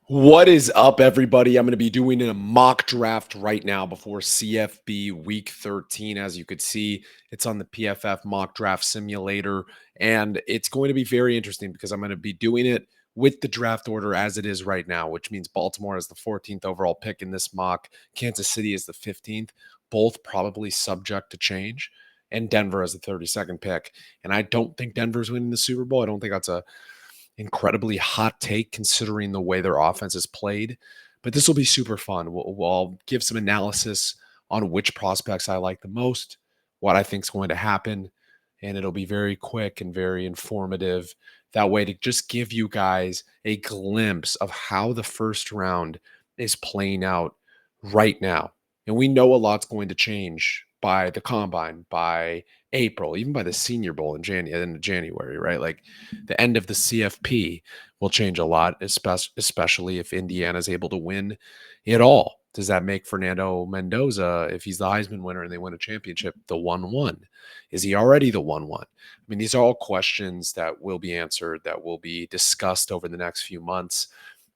What is up, everybody? I'm going to be doing a mock draft right now before CFB week 13. As you could see, it's on the PFF mock draft simulator, and it's going to be very interesting because I'm going to be doing it with the draft order as it is right now, which means Baltimore is the 14th overall pick in this mock, Kansas City is the 15th, both probably subject to change, and Denver as the 32nd pick. And I don't think Denver's winning the Super Bowl. I don't think that's a incredibly hot take considering the way their offense is played. But this will be super fun. We'll give some analysis on which prospects I like the most, what I think is going to happen, and it'll be very quick and very informative. That way, to just give you guys a glimpse of how the first round is playing out right now. And we know a lot's going to change by the combine, by April, even by the Senior Bowl in January, right? Like the end of the CFP will change a lot, especially if Indiana is able to win it all. Does that make Fernando Mendoza, if he's the Heisman winner and they win a championship, the 1-1? Is he already the 1-1? I mean, these are all questions that will be answered, that will be discussed over the next few months.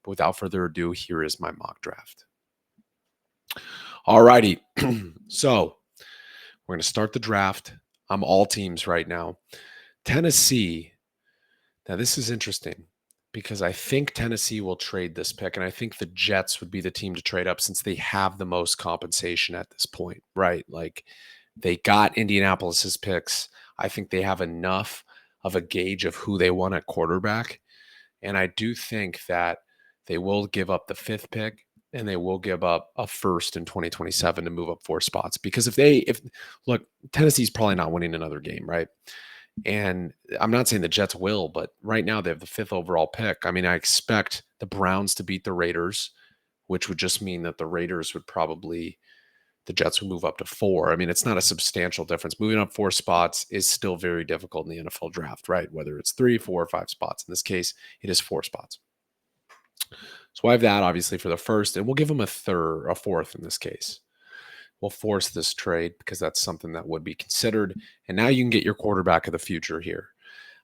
But without further ado, here is my mock draft. All righty. So we're going to start the draft. I'm all teams right now. Tennessee. Now, this is interesting because I think Tennessee will trade this pick, and I think the Jets would be the team to trade up since they have the most compensation at this point, right? Like they got Indianapolis's picks. I think they have enough of a gauge of who they want at quarterback. And I do think that they will give up the fifth pick and they will give up a first in 2027 to move up 4 spots. Because if look, Tennessee's probably not winning another game, right? And I'm not saying the Jets will, but right now they have the 5th overall pick. I mean, I expect the Browns to beat the Raiders, which would just mean that the Raiders would probably, the Jets would move up to 4. I mean, it's not a substantial difference. Moving up 4 spots is still very difficult in the NFL draft, right? Whether it's 3, 4, or 5 spots. In this case, it is 4 spots. So I have that obviously for the first, and we'll give them a fourth in this case. We'll force this trade because that's something that would be considered. And now you can get your quarterback of the future here.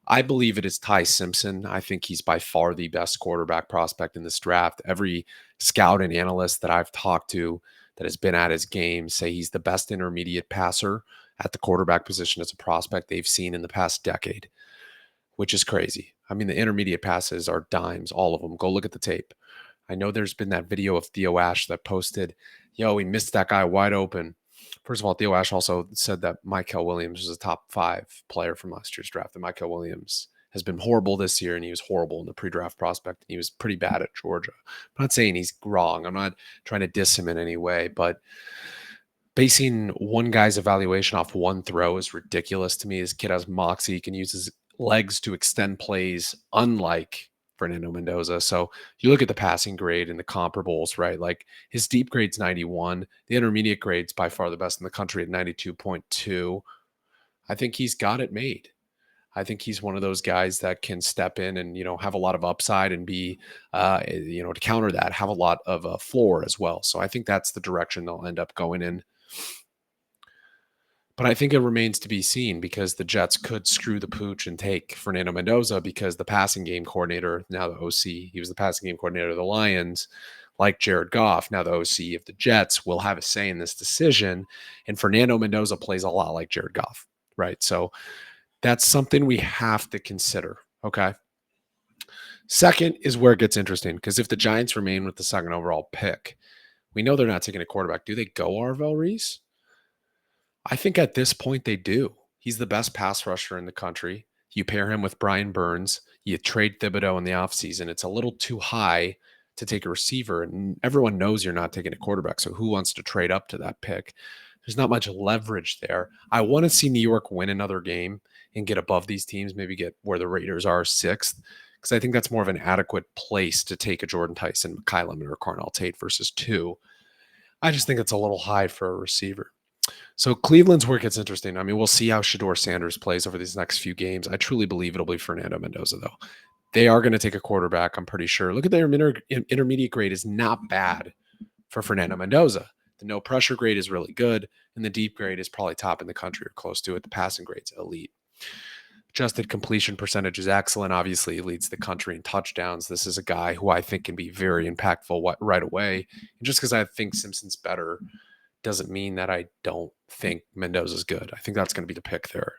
I believe it is Ty Simpson. I think he's by far the best quarterback prospect in this draft. Every scout and analyst that I've talked to that has been at his game say he's the best intermediate passer at the quarterback position as a prospect they've seen in the past decade, which is crazy. I mean, the intermediate passes are dimes, all of them. Go look at the tape. I know there's been that video of Theo Ash that posted, yo, he missed that guy wide open. First of all, Theo Ash also said that Michael Williams was a top 5 player from last year's draft. And Michael Williams has been horrible this year, and he was horrible in the pre-draft prospect. And he was pretty bad at Georgia. I'm not saying he's wrong. I'm not trying to diss him in any way, but basing one guy's evaluation off one throw is ridiculous to me. This kid has moxie. He can use his legs to extend plays, unlike Fernando Mendoza. So you look at the passing grade and the comparables, right? Like his deep grade's 91. The intermediate grade's by far the best in the country at 92.2. I think he's got it made. I think he's one of those guys that can step in and, have a lot of upside and be, to counter that, have a lot of a floor as well. So I think that's the direction they'll end up going in. But I think it remains to be seen because the Jets could screw the pooch and take Fernando Mendoza because the passing game coordinator, now the OC, he was the passing game coordinator of the Lions, like Jared Goff, now the OC of the Jets, will have a say in this decision. And Fernando Mendoza plays a lot like Jared Goff, right? So that's something we have to consider, okay? Second is where it gets interesting because if the Giants remain with the 2nd overall pick, we know they're not taking a quarterback. Do they go Arvell Reese? I think at this point they do. He's the best pass rusher in the country. You pair him with Brian Burns. You trade Thibodeau in the offseason. It's a little too high to take a receiver, and everyone knows you're not taking a quarterback. So who wants to trade up to that pick? There's not much leverage there. I want to see New York win another game and get above these teams, maybe get where the Raiders are 6th, because I think that's more of an adequate place to take a Jordan Tyson, Kyle Lemon, or Carnell Tate versus 2. I just think it's a little high for a receiver. So Cleveland's where it gets interesting. I mean, we'll see how Shedeur Sanders plays over these next few games. I truly believe it'll be Fernando Mendoza, though. They are going to take a quarterback, I'm pretty sure. Look at their intermediate grade is not bad for Fernando Mendoza. The no pressure grade is really good, and the deep grade is probably top in the country or close to it. The passing grade's elite. Adjusted completion percentage is excellent. Obviously, he leads the country in touchdowns. This is a guy who I think can be very impactful right away. And just because I think Simpson's better doesn't mean that I don't think Mendoza's good. I think that's going to be the pick there.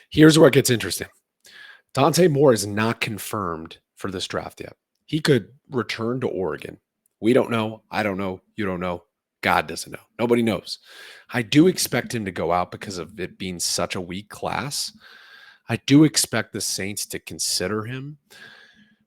Here's where it gets interesting. Dante Moore is not confirmed for this draft yet. He could return to Oregon. We don't know. I don't know. You don't know. God doesn't know. Nobody knows. I do expect him to go out because of it being such a weak class. I do expect the Saints to consider him.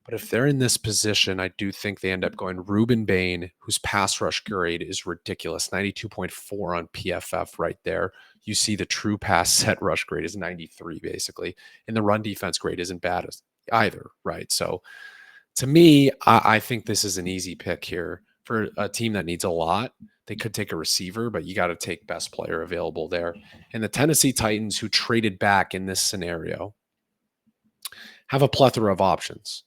But if they're in this position, I do think they end up going Ruben Bain, whose pass rush grade is ridiculous, 92.4 on PFF right there. You see the true pass set rush grade is 93 basically, and the run defense grade isn't bad either, right? So to me, I think this is an easy pick here for a team that needs a lot. They could take a receiver, but you got to take best player available there. And the Tennessee Titans, who traded back in this scenario, have a plethora of options,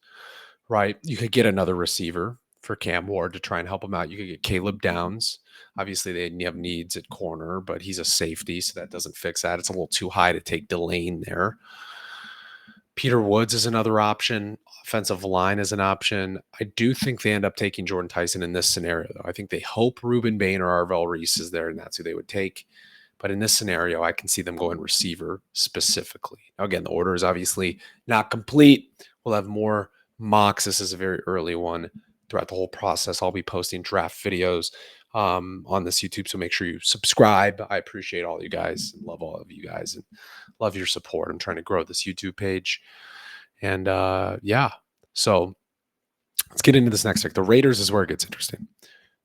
right? You could get another receiver for Cam Ward to try and help him out. You could get Caleb Downs. Obviously, they have needs at corner, but he's a safety, so that doesn't fix that. It's a little too high to take Delane there. Peter Woods is another option. Offensive line is an option. I do think they end up taking Jordan Tyson in this scenario, though. I think they hope Ruben Bain or Arvell Reese is there, and that's who they would take. But in this scenario, I can see them going receiver specifically. Now, again, the order is obviously not complete. We'll have more mocks. This is a very early one. Throughout the whole process, I'll be posting draft videos on this YouTube, so make sure you subscribe. I appreciate all you guys and love all of you guys and love your support. I'm trying to grow this YouTube page. And yeah, so let's get into this next pick. The Raiders is where it gets interesting.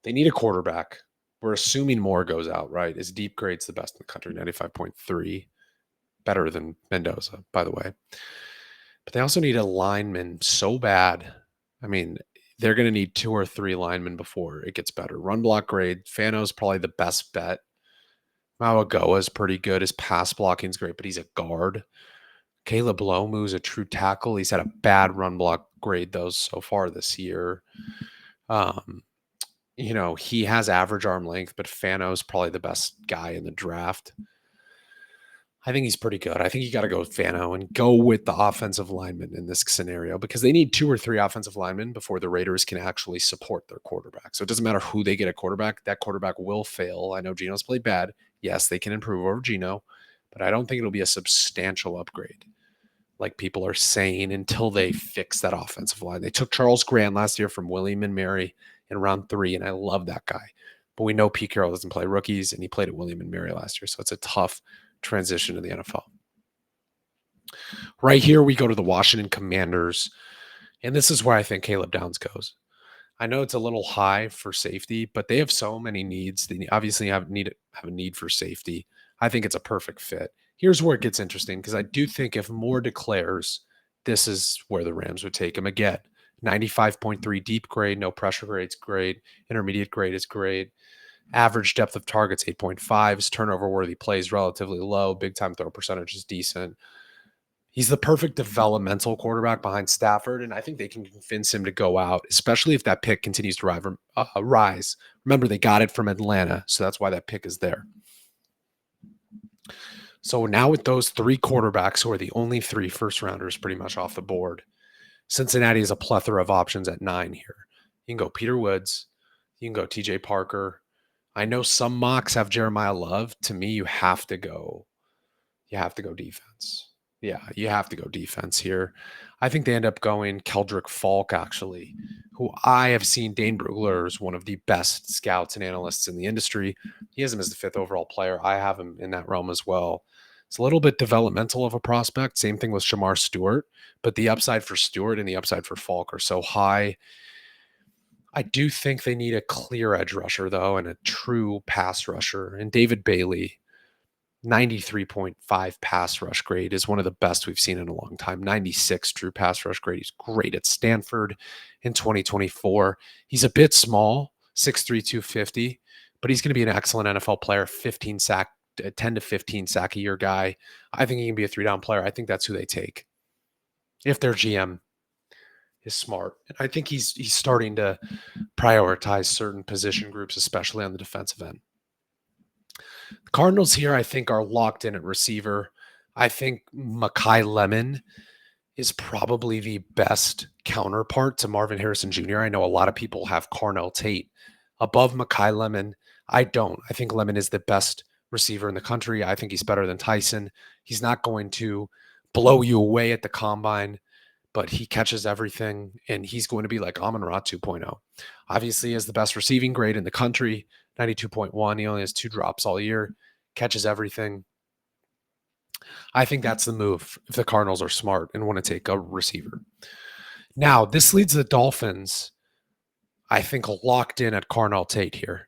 They need a quarterback. We're assuming Moore goes out, right? His deep grade's the best in the country, 95.3. Better than Mendoza, by the way. But they also need a lineman so bad. I mean, they're going to need 2 or 3 linemen before it gets better. Run block grade. Fano's probably the best bet. Mauagoa is pretty good. His pass blocking is great, but he's a guard. Caleb Lomu's a true tackle. He's had a bad run block grade, though, so far this year. He has average arm length, but Fano's probably the best guy in the draft. I think he's pretty good. I think you got to go with Fano and go with the offensive lineman in this scenario because they need 2 or 3 offensive linemen before the Raiders can actually support their quarterback. So it doesn't matter who they get a quarterback. That quarterback will fail. I know Geno's played bad. Yes, they can improve over Geno, but I don't think it'll be a substantial upgrade like people are saying until they fix that offensive line. They took Charles Grant last year from William and Mary in round 3, and I love that guy. But we know Pete Carroll doesn't play rookies, and he played at William and Mary last year, so it's a tough transition to the NFL. Right here, we go to the Washington Commanders, and this is where I think Caleb Downs goes. I know it's a little high for safety, but they have so many needs. They obviously have a need for safety. I think it's a perfect fit. Here's where it gets interesting because I do think if Moore declares, this is where the Rams would take him again. 95.3 deep grade, no pressure grade's grade, intermediate grade is grade. Average depth of targets, 8.5. His turnover-worthy plays relatively low. Big-time throw percentage is decent. He's the perfect developmental quarterback behind Stafford, and I think they can convince him to go out, especially if that pick continues to rise. Remember, they got it from Atlanta, so that's why that pick is there. So now with those 3 quarterbacks, who are the only 3 first-rounders pretty much off the board, Cincinnati has a plethora of options at 9 here. You can go Peter Woods. You can go TJ Parker. I know some mocks have Jeremiah Love. To me, you have to go defense. Yeah, you have to go defense here. I think they end up going Keldrick Falk, actually, who I have seen Dane Brugler is one of the best scouts and analysts in the industry. He has him as the 5th overall player. I have him in that realm as well. It's a little bit developmental of a prospect. Same thing with Shamar Stewart, but the upside for Stewart and the upside for Falk are so high. I do think they need a clear edge rusher, though, and a true pass rusher. And David Bailey, 93.5 pass rush grade, is one of the best we've seen in a long time. 96 true pass rush grade. He's great at Stanford in 2024. He's a bit small, 6'3", 250, but he's going to be an excellent NFL player, 10 to 15 sack a year guy. I think he can be a 3-down player. I think that's who they take if their GM is smart. And I think he's starting to prioritize certain position groups, especially on the defensive end. The Cardinals here, I think, are locked in at receiver. I think Makai Lemon is probably the best counterpart to Marvin Harrison Jr. I know a lot of people have Carnell Tate above Makai Lemon. I don't. I think Lemon is the best receiver in the country. I think he's better than Tyson. He's not going to blow you away at the combine, but he catches everything, and he's going to be like Amon-Ra 2.0. Obviously, he has the best receiving grade in the country, 92.1. He only has 2 drops all year, catches everything. I think that's the move if the Cardinals are smart and want to take a receiver. Now, this leads the Dolphins, I think, locked in at Carnell Tate here,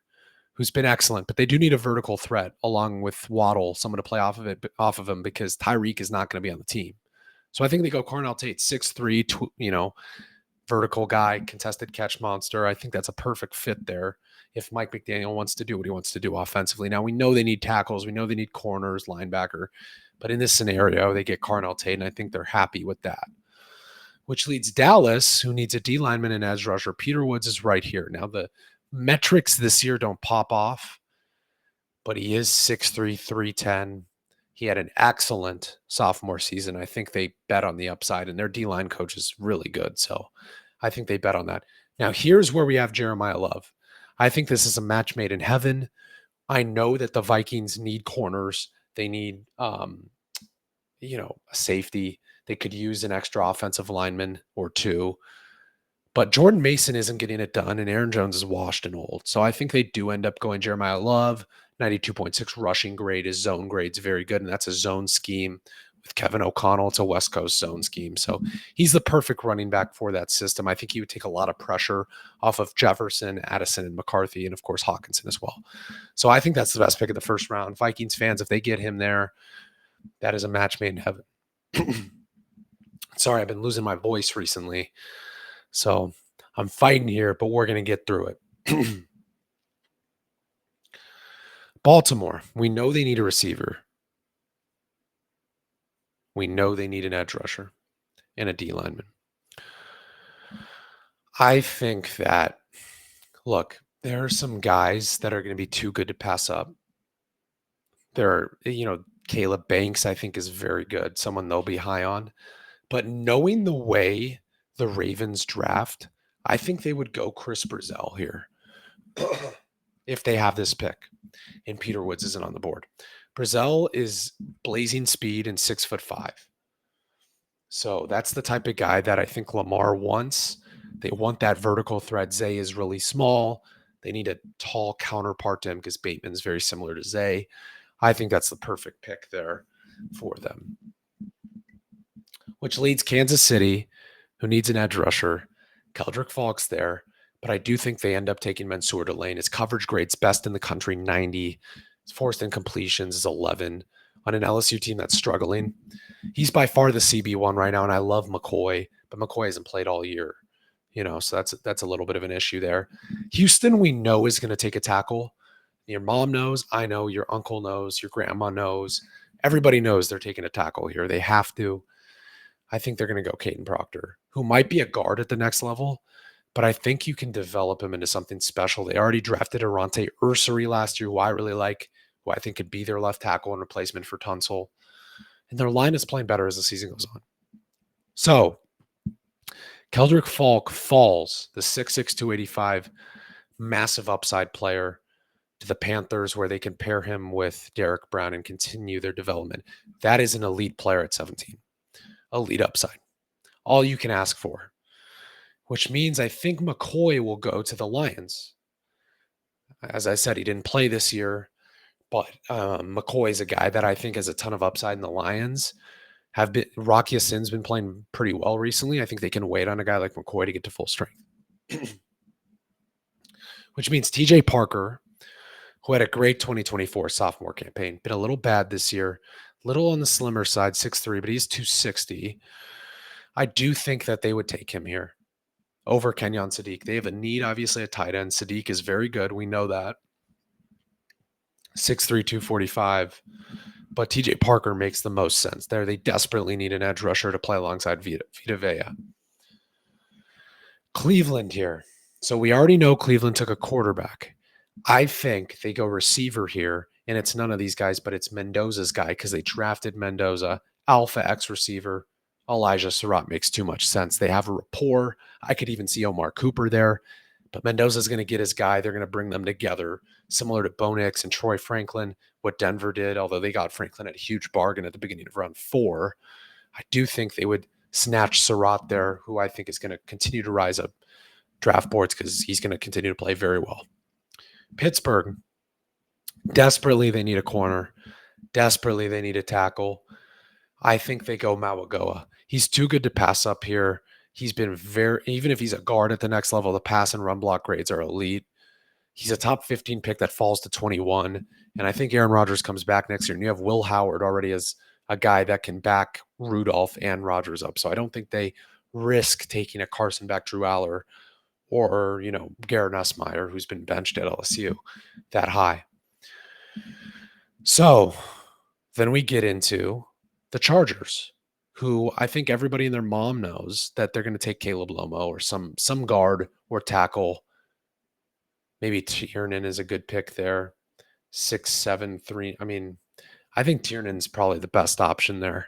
who's been excellent, but they do need a vertical threat along with Waddle, someone to play off of him, because Tyreek is not going to be on the team. So I think they go Carnell Tate, 6'3", vertical guy, contested catch monster. I think that's a perfect fit there if Mike McDaniel wants to do what he wants to do offensively. Now, we know they need tackles. We know they need corners, linebacker. But in this scenario, they get Carnell Tate, and I think they're happy with that. Which leads Dallas, who needs a D lineman and edge rusher. Peter Woods is right here. Now, the metrics this year don't pop off, but he is 6'3", 310. He had an excellent sophomore season. I think they bet on the upside, and their D-line coach is really good. So I think they bet on that. Now, here's where we have Jeremiah Love. I think this is a match made in heaven. I know that the Vikings need corners. They need, a safety. They could use an extra offensive lineman or 2. But Jordan Mason isn't getting it done, and Aaron Jones is washed and old. So I think they do end up going Jeremiah Love. 92.6 rushing grade. His zone grade's very good, and that's a zone scheme with Kevin O'Connell. It's a West Coast zone scheme. So he's the perfect running back for that system. I think he would take a lot of pressure off of Jefferson, Addison, and McCarthy, and of course Hawkinson as well. So I think that's the best pick of the first round. Vikings fans, if they get him there, that is a match made in heaven. Sorry, I've been losing my voice recently. So I'm fighting here, but we're going to get through it. Baltimore, we know they need a receiver. We know they need an edge rusher and a D lineman. I think that, look, there are some guys that are going to be too good to pass up. There are, Caleb Banks, I think, is very good, someone they'll be high on. But knowing the way the Ravens draft, I think they would go Chris Brazell here if they have this pick and Peter Woods isn't on the board. Brazell is blazing speed and 6'5". So that's the type of guy that I think Lamar wants. They want that vertical threat. Zay is really small. They need a tall counterpart to him because Bateman's very similar to Zay. I think that's the perfect pick there for them. Which leads Kansas City, who needs an edge rusher. Keldrick Falk's there, but I do think they end up taking Mansour Delane. His coverage grade's best in the country, 90. His forced incompletions is 11 on an LSU team that's struggling. He's by far the CB1 right now, and I love McCoy, but McCoy hasn't played all year. So that's a little bit of an issue there. Houston, we know, is going to take a tackle. Your mom knows, I know, your uncle knows, your grandma knows. Everybody knows they're taking a tackle here. They have to. I think they're going to go Caden Proctor, who might be a guard at the next level, but I think you can develop him into something special. They already drafted Arante Ursary last year, who I really like, who I think could be their left tackle and replacement for Tunsil. And their line is playing better as the season goes on. So, Keldrick Falk falls, the 6'6", 285, massive upside player, to the Panthers, where they can pair him with Derek Brown and continue their development. That is an elite player at 17. Elite upside. All you can ask for. Which means I think McCoy will go to the Lions. As I said, he didn't play this year, but McCoy is a guy that I think has a ton of upside in the Lions. Rocky Yacin's been playing pretty well recently. I think they can wait on a guy like McCoy to get to full strength. Which means TJ Parker, who had a great 2024 sophomore campaign, been a little bad this year, little on the slimmer side, 6'3", but he's 260. I do think that they would take him here over Kenyon Sadiq. They have a need, obviously, at tight end. Sadiq is very good. We know that. 6'3", 245. But TJ Parker makes the most sense there. They desperately need an edge rusher to play alongside Vita Vea. Cleveland here. So we already know Cleveland took a quarterback. I think they go receiver here And it's none of these guys, but it's Mendoza's guy because they drafted Mendoza, alpha X receiver. Elijah Surratt makes too much sense. They have a rapport. I could even see Omar Cooper there, but Mendoza's going to get his guy. They're going to bring them together, similar to Bo Nix and Troy Franklin, what Denver did, although they got Franklin at a huge bargain at the beginning of round 4. I do think they would snatch Surratt there, who I think is going to continue to rise up draft boards because he's going to continue to play very well. Pittsburgh, desperately they need a corner. Desperately they need a tackle. I think they go Mawagoa. He's too good to pass up here. He's been even if he's a guard at the next level, the pass and run block grades are elite. He's a top 15 pick that falls to 21. And I think Aaron Rodgers comes back next year. And you have Will Howard already as a guy that can back Rudolph and Rodgers up. So I don't think they risk taking a Carson back Drew Aller or, Garrett Nussmeier, who's been benched at LSU, that high. So then we get into the Chargers, who I think everybody and their mom knows that they're going to take Caleb Lomo or some guard or tackle. Maybe Tiernan is a good pick there. 6'7", 3. I mean, I think Tiernan's probably the best option there.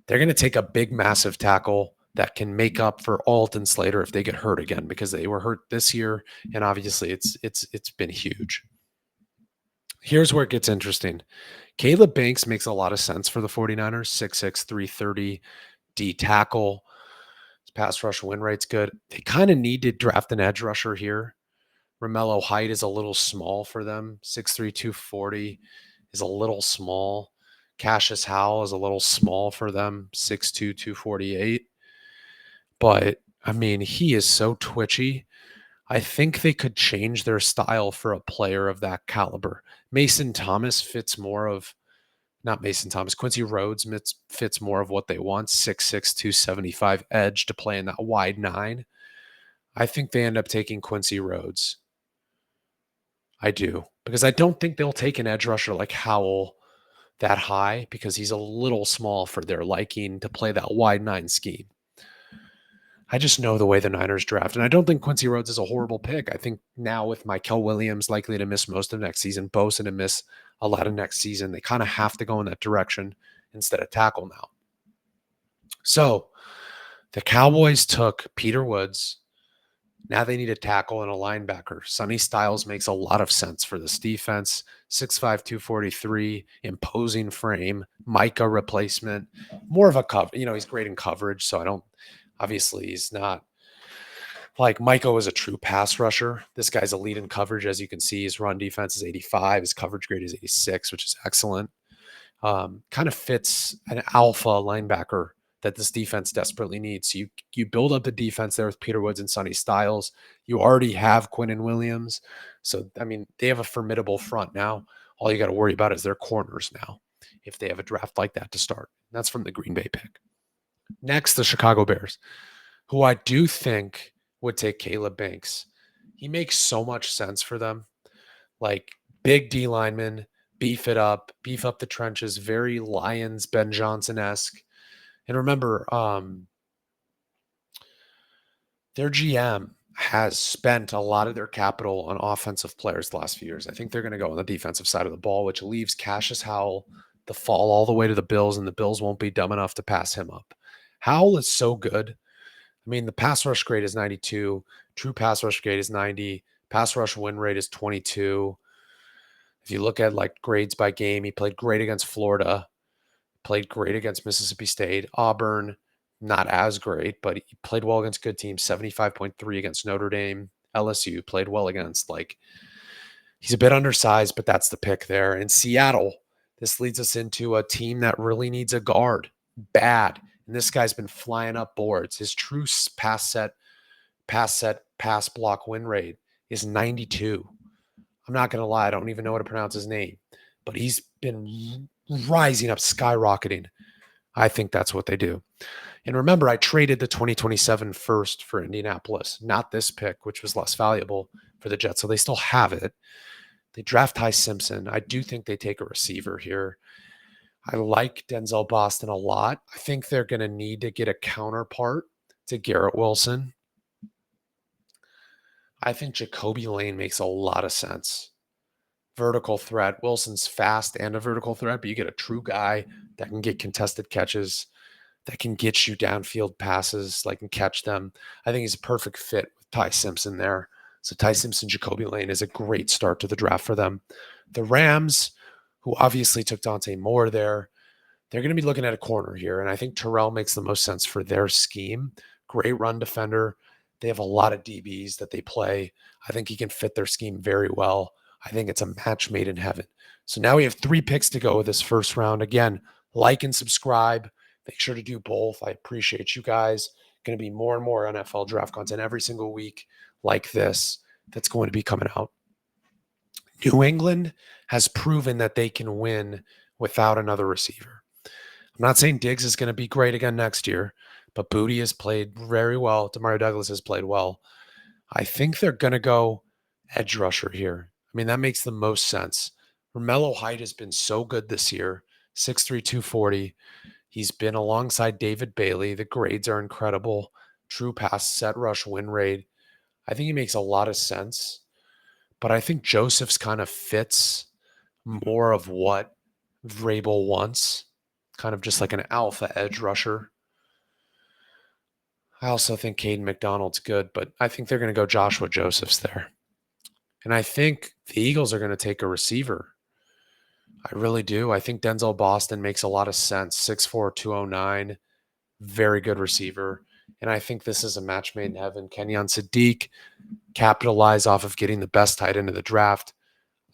They're going to take a big, massive tackle that can make up for Alton Slater if they get hurt again, because they were hurt this year, and obviously it's been huge. Here's where it gets interesting. Caleb Banks makes a lot of sense for the 49ers. 6'6", 330, D tackle. His pass rush win rate's good. They kind of need to draft an edge rusher here. Romello Height is a little small for them. 6'3", 240 is a little small. Cassius Howell is a little small for them. 6'2", 248. But, I mean, he is so twitchy. I think they could change their style for a player of that caliber. Mason Thomas fits more of, not Mason Thomas, Quincy Rhodes fits more of what they want. 6'6", 275 edge to play in that wide 9. I think they end up taking Quincy Rhodes. I do. Because I don't think they'll take an edge rusher like Howell that high, because he's a little small for their liking to play that wide 9 scheme. I just know the way the Niners draft, and I don't think Quincy Rhodes is a horrible pick. I think now with Mykel Williams likely to miss most of next season, Bosa to miss a lot of next season, they kind of have to go in that direction instead of tackle now. So the Cowboys took Peter Woods. Now they need a tackle and a linebacker. Sonny Styles makes a lot of sense for this defense. 6'5", 243, imposing frame, Micah replacement, more of a cover. He's great in coverage, so obviously he's not like Micah was a true pass rusher. This guy's elite in coverage. As you can see, his run defense is 85. His coverage grade is 86, which is excellent. Kind of fits an alpha linebacker that this defense desperately needs. So you build up the defense there with Peter Woods and Sonny Styles. You already have Quinnen Williams. So, I mean, they have a formidable front now. All you got to worry about is their corners now, if they have a draft like that to start. That's from the Green Bay pick. Next, the Chicago Bears, who I do think would take Caleb Banks. He makes so much sense for them. Like, big D lineman, beef up the trenches, very Lions, Ben Johnson-esque. And remember, their GM has spent a lot of their capital on offensive players the last few years. I think they're going to go on the defensive side of the ball, which leaves Cassius Howell to fall all the way to the Bills, and the Bills won't be dumb enough to pass him up. Howell is so good. I mean, the pass rush grade is 92. True pass rush grade is 90. Pass rush win rate is 22. If you look at like grades by game, he played great against Florida, played great against Mississippi State, Auburn, not as great, but he played well against good teams. 75.3 against Notre Dame, LSU played well against. Like, he's a bit undersized, but that's the pick there. In Seattle, this leads us into a team that really needs a guard bad. And this guy's been flying up boards. His true pass block win rate is 92. I'm not going to lie. I don't even know how to pronounce his name, but he's been rising up, skyrocketing. I think that's what they do. And remember, I traded the 2027 first for Indianapolis, not this pick, which was less valuable for the Jets. So they still have it. They draft Ty Simpson. I do think they take a receiver here. I like Denzel Boston a lot. I think they're going to need to get a counterpart to Garrett Wilson. I think Jacoby Lane makes a lot of sense vertical threat. Wilson's fast and a vertical threat, but you get a true guy that can get contested catches, that can get you downfield passes, like and catch them. I think he's a perfect fit with Ty Simpson there. So Ty Simpson, Jacoby Lane is a great start to the draft for them. The Rams, who obviously took Dante Moore there, they're going to be looking at a corner here. And I think Terrell makes the most sense for their scheme. Great run defender. They have a lot of DBs that they play. I think he can fit their scheme very well. I think it's a match made in heaven. So now we have 3 picks to go with this first round. Again, like and subscribe. Make sure to do both. I appreciate you guys. Going to be more and more NFL draft content every single week like this that's going to be coming out. New England has proven that they can win without another receiver. I'm not saying Diggs is going to be great again next year, but Booty has played very well. Demario Douglas has played well. I think they're going to go edge rusher here. I mean, that makes the most sense. Romello Height has been so good this year, 6'3", 240. He's been alongside David Bailey. The grades are incredible. True pass, set rush, win rate. I think he makes a lot of sense. But I think Joseph's kind of fits more of what Vrabel wants, kind of just like an alpha edge rusher. I also think Caden McDonald's good, but I think they're going to go Joshua Josephs there. And I think the Eagles are going to take a receiver. I really do. I think Denzel Boston makes a lot of sense. 6'4", 209, very good receiver. And I think this is a match made in heaven. Kenyon Sadiq capitalize off of getting the best tight end of the draft.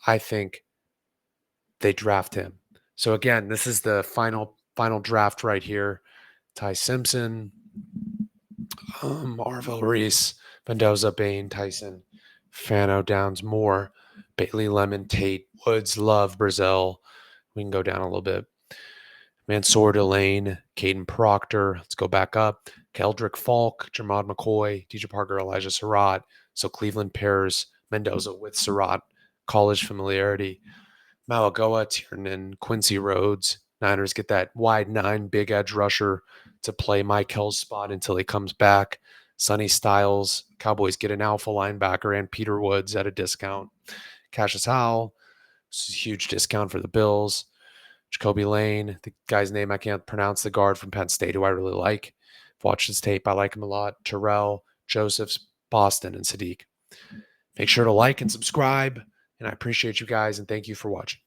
I think they draft him. So again, this is the final draft right here. Ty Simpson, Marvell Reese, Mendoza, Bain, Tyson, Fano, Downs, Moore, Bailey, Lemon, Tate, Woods, Love, Brazil. We can go down a little bit. Mansour, Delane, Caden Proctor. Let's go back up. Keldrick Falk, Jermod McCoy, DJ Parker, Elijah Surratt. So Cleveland pairs Mendoza with Surratt. College familiarity. Malagoa, Tiernan, Quincy Rhodes. Niners get that wide 9 big edge rusher to play Mike Hill's spot until he comes back. Sonny Styles. Cowboys get an alpha linebacker and Peter Woods at a discount. Cassius Howell. This is a huge discount for the Bills. Jacoby Lane, the guy's name I can't pronounce, the guard from Penn State, who I really like. I've watched his tape. I like him a lot. Terrell, Josephs, Boston, and Sadiq. Make sure to like and subscribe, and I appreciate you guys, and thank you for watching.